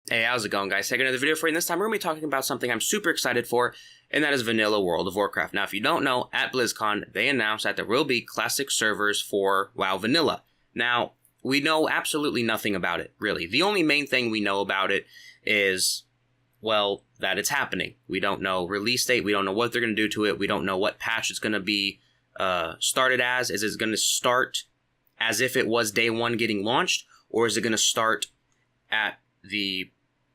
Hey, how's it going, guys? Second another video for you. And this time we're going to be talking about something I'm super excited for, and that is vanilla World of Warcraft. Now, if you don't know, at BlizzCon, they announced that there will be classic servers for WoW Vanilla. Now, we know absolutely nothing about it, really. The only main thing we know about it is, well, that it's happening. We don't know release date. We don't know what they're going to do to it. We don't know what patch it's going to be started as. Is it going to start as if it was day one getting launched, or is it going to start at the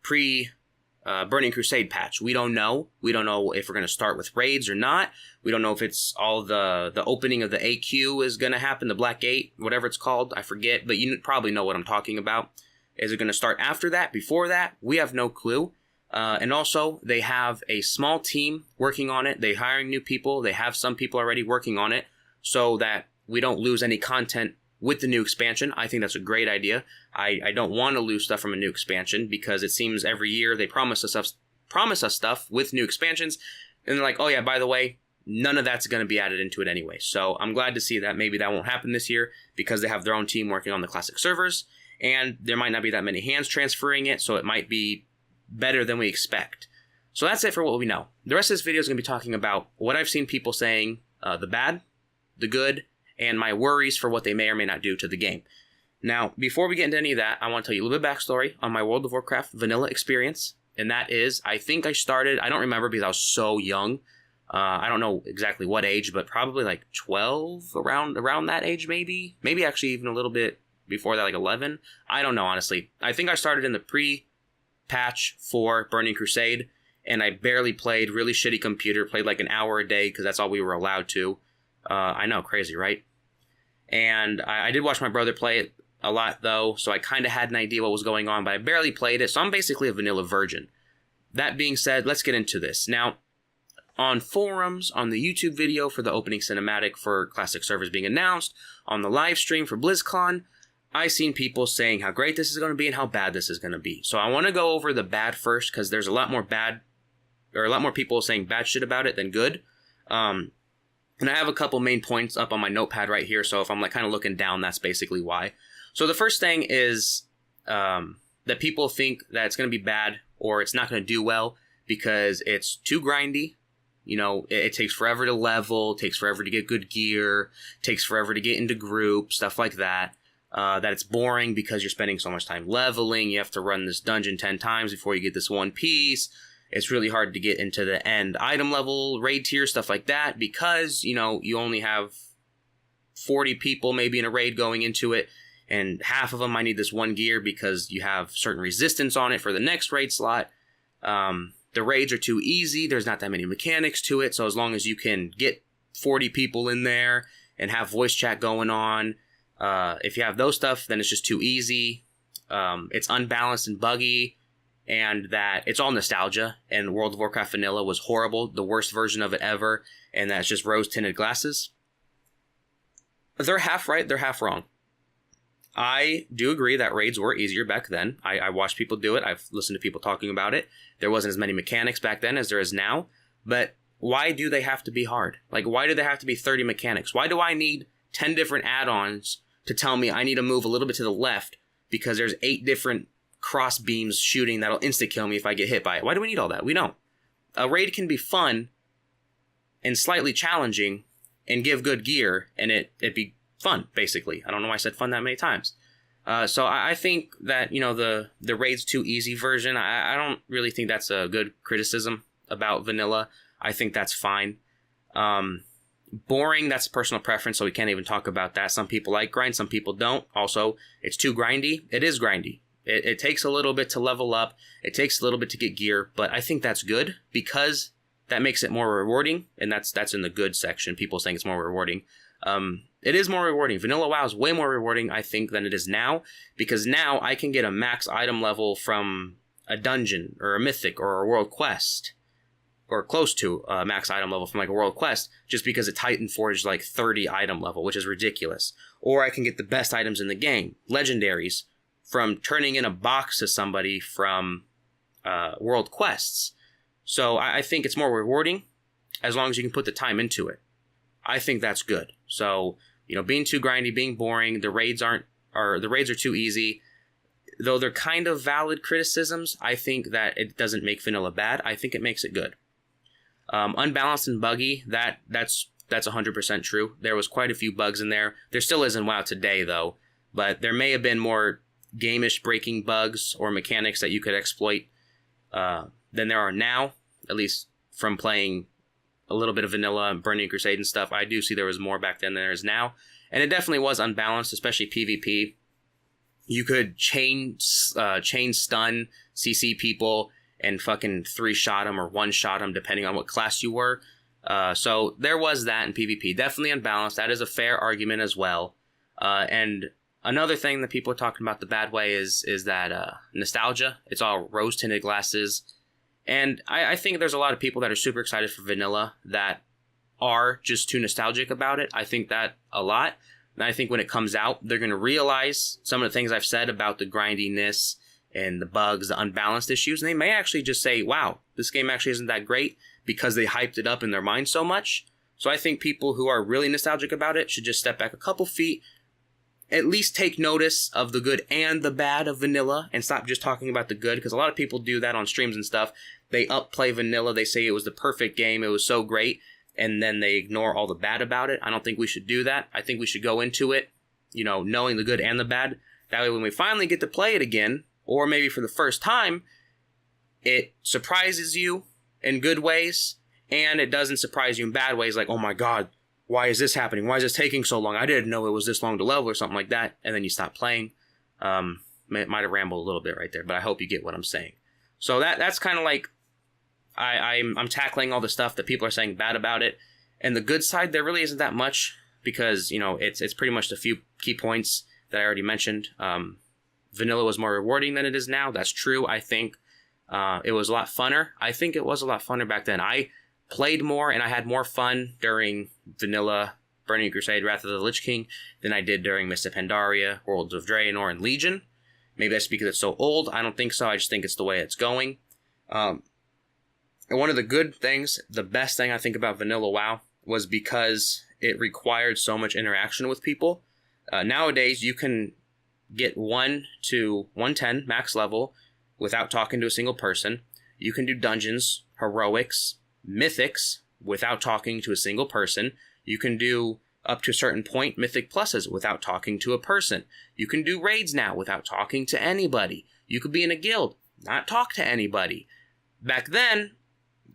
pre-Burning Crusade patch? We don't know. We don't know if we're going to start with raids or not. We don't know if it's all the opening of the AQ is going to happen, the Black Gate, whatever it's called. I forget, but you probably know what I'm talking about. Is it going to start after that, before that? We have no clue. And also, they have a small team working on it. They're hiring new people. They have some people already working on it so that we don't lose any content with the new expansion. I think that's a great idea. I don't want to lose stuff from a new expansion because it seems every year they promise us stuff with new expansions, and they're like, oh yeah, by the way, none of that's going to be added into it anyway. So I'm glad to see that maybe that won't happen this year because they have their own team working on the classic servers, and there might not be that many hands transferring it, so it might be better than we expect. So that's it for what we know. The rest of this video is going to be talking about what I've seen people saying, the bad, the good, and my worries for what they may or may not do to the game. Now, before we get into any of that, I want to tell you a little bit of backstory on my World of Warcraft vanilla experience. And that is, I think I started, I don't remember because I was so young. I don't know exactly what age, but probably like 12, around that age maybe. Maybe actually even a little bit before that, like 11. I don't know, honestly. I think I started in the pre-patch for Burning Crusade, and I barely played, really shitty computer, played like an hour a day because that's all we were allowed to. I know, crazy, right? And I did watch my brother play it a lot, though, so I kind of had an idea what was going on, but I barely played it, so I'm basically a vanilla virgin. That being said, let's get into this. Now, on forums, on the YouTube video for the opening cinematic for classic servers being announced, on the live stream for BlizzCon, I've seen people saying how great this is going to be and how bad this is going to be. So I want to go over the bad first, because there's a lot more people saying bad shit about it than good. And I have a couple main points up on my notepad right here, so if I'm like kind of looking down, that's basically why. So the first thing is that people think that it's going to be bad or it's not going to do well because it's too grindy. You know, it takes forever to level, takes forever to get good gear, takes forever to get into groups, stuff like that. That it's boring because you're spending so much time leveling. You have to run this dungeon 10 times before you get this one piece. It's really hard to get into the end item level, raid tier, stuff like that, because, you know, you only have 40 people maybe in a raid going into it, and half of them might need this one gear because you have certain resistance on it for the next raid slot. The raids are too easy. There's not that many mechanics to it, so as long as you can get 40 people in there and have voice chat going on, if you have those stuff, then it's just too easy. It's unbalanced and buggy. And that it's all nostalgia, and World of Warcraft Vanilla was horrible, the worst version of it ever, and that's just rose-tinted glasses. They're half right, they're half wrong. I do agree that raids were easier back then. I watched people do it, I've listened to people talking about it. There wasn't as many mechanics back then as there is now, but why do they have to be hard? Like, why do there have to be 30 mechanics? Why do I need 10 different add-ons to tell me I need to move a little bit to the left because there's 8 different cross beams shooting that'll insta-kill me if I get hit by it? Why do we need all that? We don't. A raid can be fun and slightly challenging and give good gear, and it'd be fun, basically. I don't know why I said fun that many times. So I think that, you know, the raid's too easy version, I don't really think that's a good criticism about vanilla. I think that's fine. Boring, that's personal preference, so we can't even talk about that. Some people like grind, some people don't. Also, it's too grindy. It is grindy. It takes a little bit to level up. It takes a little bit to get gear, but I think that's good because that makes it more rewarding, and that's in the good section. People saying it's more rewarding. It is more rewarding. Vanilla WoW is way more rewarding, I think, than it is now, because now I can get a max item level from a dungeon or a mythic or a world quest, or close to a max item level from like a world quest, just because it Titan Forged like 30 item level, which is ridiculous. Or I can get the best items in the game, legendaries, from turning in a box to somebody from world quests. So I think it's more rewarding as long as you can put the time into it. I think that's good. So, you know, being too grindy, being boring, the raids are too easy. though they're kind of valid criticisms, I think that it doesn't make vanilla bad. I think it makes it good. Unbalanced and buggy, that's 100% true. There was quite a few bugs in there. There still is in WoW today, though, but there may have been more game-ish breaking bugs or mechanics that you could exploit than there are now, at least from playing a little bit of vanilla and Burning Crusade and stuff. I do see there was more back then than there is now, and it definitely was unbalanced, especially PvP. You could chain stun CC people and fucking 3-shot them or 1-shot them depending on what class you were. So there was that in PvP. Definitely unbalanced. That is a fair argument as well. And another thing that people are talking about the bad way is that nostalgia. It's all rose-tinted glasses. And I think there's a lot of people that are super excited for vanilla that are just too nostalgic about it. I think that a lot. And I think when it comes out, they're going to realize some of the things I've said about the grindiness and the bugs, the unbalanced issues. And they may actually just say, wow, this game actually isn't that great because they hyped it up in their mind so much. So I think people who are really nostalgic about it should just step back a couple feet, at least take notice of the good and the bad of vanilla and stop just talking about the good, because a lot of people do that on streams and stuff. They upplay vanilla. They say it was the perfect game. It was so great. And then they ignore all the bad about it. I don't think we should do that. I think we should go into it, knowing the good and the bad. That way when we finally get to play it again, or maybe for the first time, it surprises you in good ways, and it doesn't surprise you in bad ways, like, oh my god, why is this happening? Why is this taking so long? I didn't know it was this long to level or something like that, and then you stop playing. Might have rambled a little bit right there, but I hope you get what I'm saying. So that's kind of like, I'm tackling all the stuff that people are saying bad about it, and the good side, there really isn't that much, because, it's pretty much the few key points that I already mentioned. Vanilla was more rewarding than it is now. That's true. I think it was a lot funner. I think it was a lot funner back then. I played more and I had more fun during Vanilla, Burning Crusade, Wrath of the Lich King than I did during Mists of Pandaria, Worlds of Draenor, and Legion. Maybe that's because it's so old. I don't think so. I just think it's the way it's going. And one of the good things, the best thing I think about Vanilla WoW was because it required so much interaction with people. Nowadays, you can get 1 to 110 max level without talking to a single person. You can do dungeons, heroics, mythics without talking to a single person. You can do up to a certain point mythic pluses without talking to a person. You can do raids now without talking to anybody. You could be in a guild, not talk to anybody. Back then,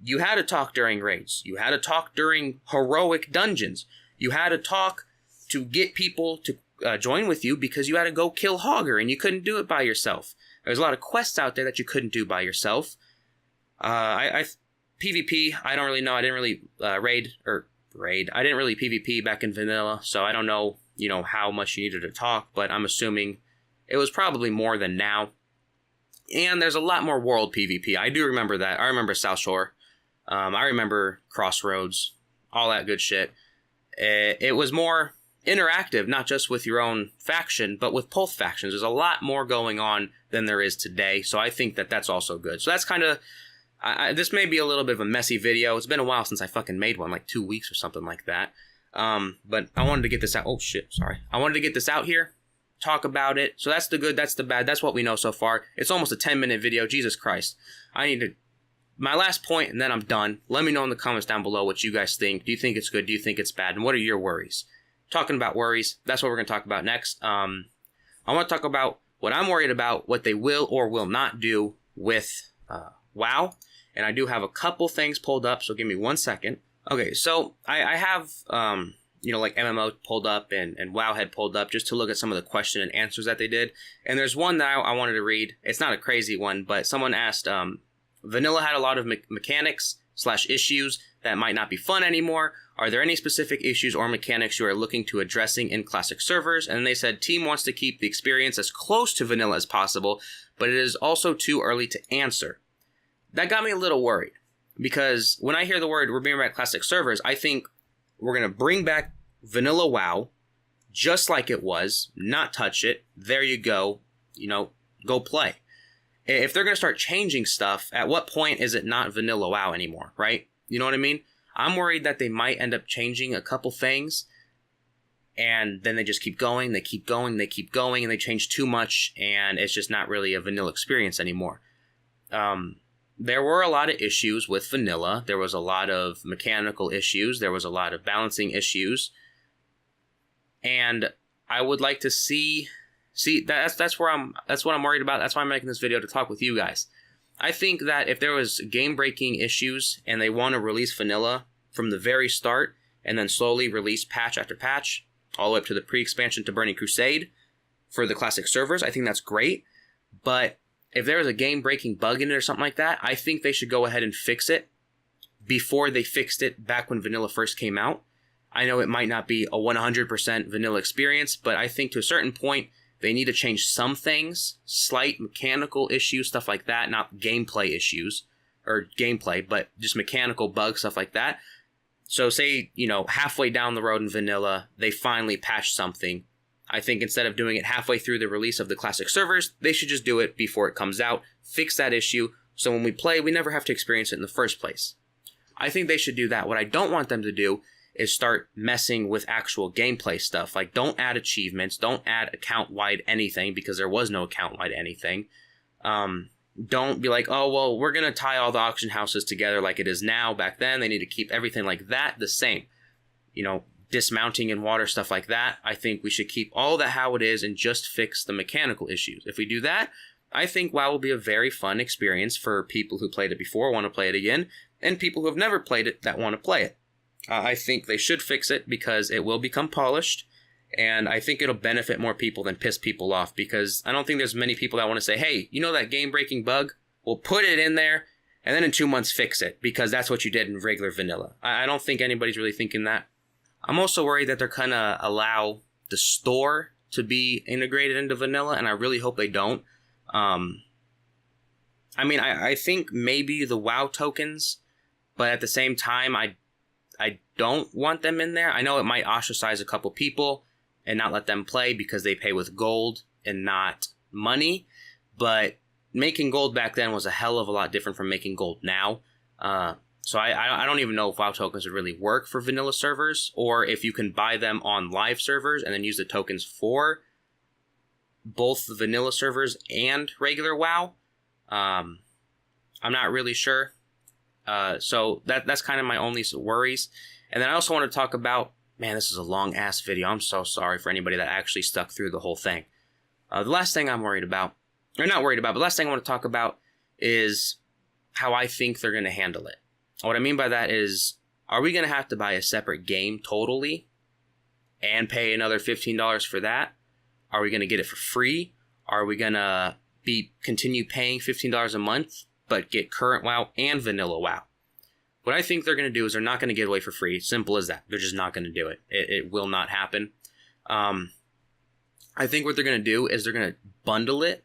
you had to talk during raids. You had to talk during heroic dungeons. You had to talk to get people to join with you because you had to go kill Hogger and you couldn't do it by yourself. There's a lot of quests out there that you couldn't do by yourself. PvP, I don't really know. I didn't really raid. I didn't really PvP back in vanilla, so I don't know, how much you needed to talk, but I'm assuming it was probably more than now. And there's a lot more world PvP. I do remember that. I remember South Shore. I remember Crossroads, all that good shit. It was more interactive, not just with your own faction, but with both factions. There's a lot more going on than there is today, so I think that that's also good. So that's kind of, this may be a little bit of a messy video. It's been a while since I fucking made one, like 2 weeks or something like that. But I wanted to get this out. Oh shit, sorry. I wanted to get this out here, talk about it. So that's the good, that's the bad, that's what we know so far. It's almost a 10-minute video. Jesus Christ. My last point, and then I'm done. Let me know in the comments down below what you guys think. Do you think it's good? Do you think it's bad? And what are your worries? Talking about worries, that's what we're going to talk about next. I want to talk about what I'm worried about, what they will or will not do with WoW. And I do have a couple things pulled up, so give me 1 second. Okay, so I have, like MMO pulled up and Wowhead pulled up just to look at some of the question and answers that they did. And there's one that I wanted to read. It's not a crazy one, but someone asked, Vanilla had a lot of mechanics/issues that might not be fun anymore. Are there any specific issues or mechanics you are looking to addressing in classic servers? And they said, team wants to keep the experience as close to vanilla as possible, but it is also too early to answer. That got me a little worried, because when I hear the word we're bringing back classic servers, I think we're going to bring back vanilla WoW just like it was, not touch it. There you go, go play. If they're going to start changing stuff, at what point is it not vanilla WoW anymore, right? You know what I mean? I'm worried that they might end up changing a couple things and then they just keep going, they keep going, they keep going, and they change too much, and it's just not really a vanilla experience anymore. There were a lot of issues with vanilla. There was a lot of mechanical issues. There was a lot of balancing issues. And I would like to see that's what I'm worried about. That's why I'm making this video, to talk with you guys. I think that if there was game-breaking issues and they want to release vanilla from the very start and then slowly release patch after patch, all the way up to the pre-expansion to Burning Crusade for the classic servers, I think that's great. But if there was a game-breaking bug in it or something like that, I think they should go ahead and fix it before they fixed it back when vanilla first came out. I know it might not be a 100% vanilla experience, but I think to a certain point, they need to change some things, slight mechanical issues, stuff like that, not gameplay issues, or gameplay, but just mechanical bugs, stuff like that. So say, halfway down the road in vanilla, they finally patch something. I think instead of doing it halfway through the release of the classic servers, they should just do it before it comes out, fix that issue, so when we play, we never have to experience it in the first place. I think they should do that. What I don't want them to do is start messing with actual gameplay stuff. Like, don't add achievements, don't add account-wide anything, because there was no account-wide anything. Don't be like, oh, well, we're going to tie all the auction houses together like it is now. Back then, they need to keep everything like that the same. Dismounting in water, stuff like that. I think we should keep all that how it is and just fix the mechanical issues. If we do that, I think WoW will be a very fun experience for people who played it before, want to play it again, and people who have never played it that want to play it. I think they should fix it because it will become polished, and I think it'll benefit more people than piss people off, because I don't think there's many people that want to say, hey, that game-breaking bug? Well, put it in there, and then in 2 months fix it, because that's what you did in regular vanilla. I don't think anybody's really thinking that. I'm also worried that they're going to allow the store to be integrated into vanilla, and I really hope they don't. I think maybe the WoW tokens, but at the same time, I don't want them in there. I know it might ostracize a couple people and not let them play because they pay with gold and not money, but making gold back then was a hell of a lot different from making gold now. So I don't even know if WoW tokens would really work for vanilla servers, or if you can buy them on live servers and then use the tokens for both the vanilla servers and regular WoW. I'm not really sure. So that's kind of my only worries. And then I also want to talk about, man, this is a long ass video. I'm so sorry for anybody that actually stuck through the whole thing. The last thing I'm worried about, or not worried about, but last thing I want to talk about is how I think they're going to handle it. What I mean by that is, are we going to have to buy a separate game totally and pay another $15 for that? Are we going to get it for free? Are we going to continue paying $15 a month but get current WoW and vanilla WoW? What I think they're going to do is they're not going to give it away for free. Simple as that. They're just not going to do it. It will not happen. I think what they're going to do is they're going to bundle it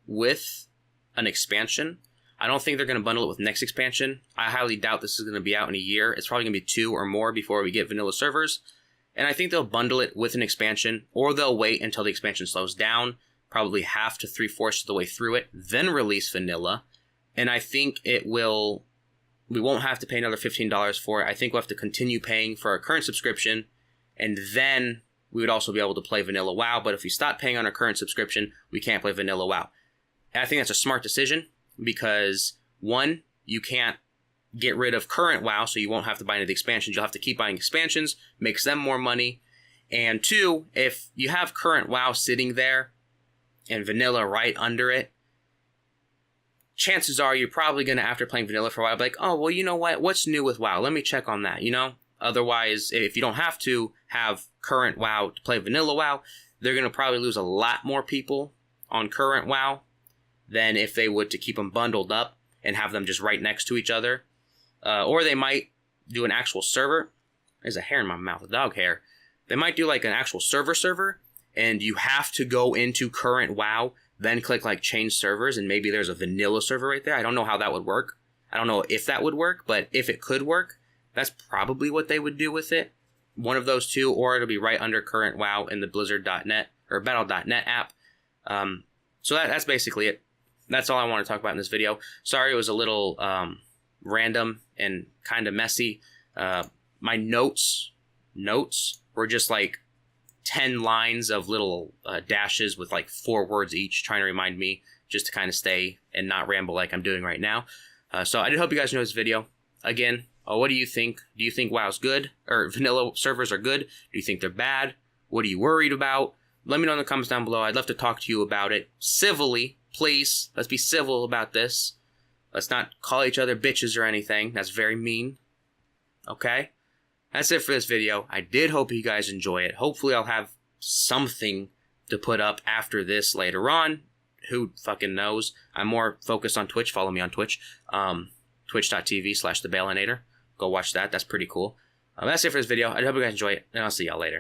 with an expansion. I don't think they're going to bundle it with next expansion. I highly doubt this is going to be out in a year. It's probably going to be 2 or more before we get vanilla servers. And I think they'll bundle it with an expansion, or they'll wait until the expansion slows down, probably half to 3/4 of the way through it, then release vanilla. And I think we won't have to pay another $15 for it. I think we'll have to continue paying for our current subscription, and then we would also be able to play vanilla WoW. But if we stop paying on our current subscription, we can't play vanilla WoW. And I think that's a smart decision because, one, you can't get rid of current WoW, so you won't have to buy any of the expansions. You'll have to keep buying expansions, makes them more money. And two, if you have current WoW sitting there and vanilla right under it, chances are you're probably going to, after playing vanilla for a while, be like, oh, well, you know what? What's new with WoW? Let me check on that, Otherwise, if you don't have to have current WoW to play vanilla WoW, they're going to probably lose a lot more people on current WoW than if they would to keep them bundled up and have them just right next to each other. Or they might do an actual server. There's a hair in my mouth, a dog hair. They might do like an actual server, and you have to go into current WoW, then click like change servers, and maybe there's a vanilla server right there. I don't know how that would work. I don't know if that would work, but if it could work, that's probably what they would do with it. One of those two, or it'll be right under current WoW in the Blizzard.net or Battle.net app. So that's basically it. That's all I want to talk about in this video. Sorry it was a little random and kind of messy. My notes were just like 10 lines of little dashes with like 4 words each, trying to remind me just to kind of stay and not ramble like I'm doing right now. So I did hope you guys enjoyed this video. Again, what do you think? Do you think WoW's good, or vanilla servers are good? Do you think they're bad? What are you worried about? Let me know in the comments down below. I'd love to talk to you about it civilly, please. Let's be civil about this. Let's not call each other bitches or anything. That's very mean. Okay? That's it for this video. I did hope you guys enjoy it. Hopefully I'll have something to put up after this later on. Who fucking knows? I'm more focused on Twitch. Follow me on Twitch. Twitch.tv/thebalinator. Go watch that. That's pretty cool. That's it for this video. I hope you guys enjoy it, and I'll see y'all later.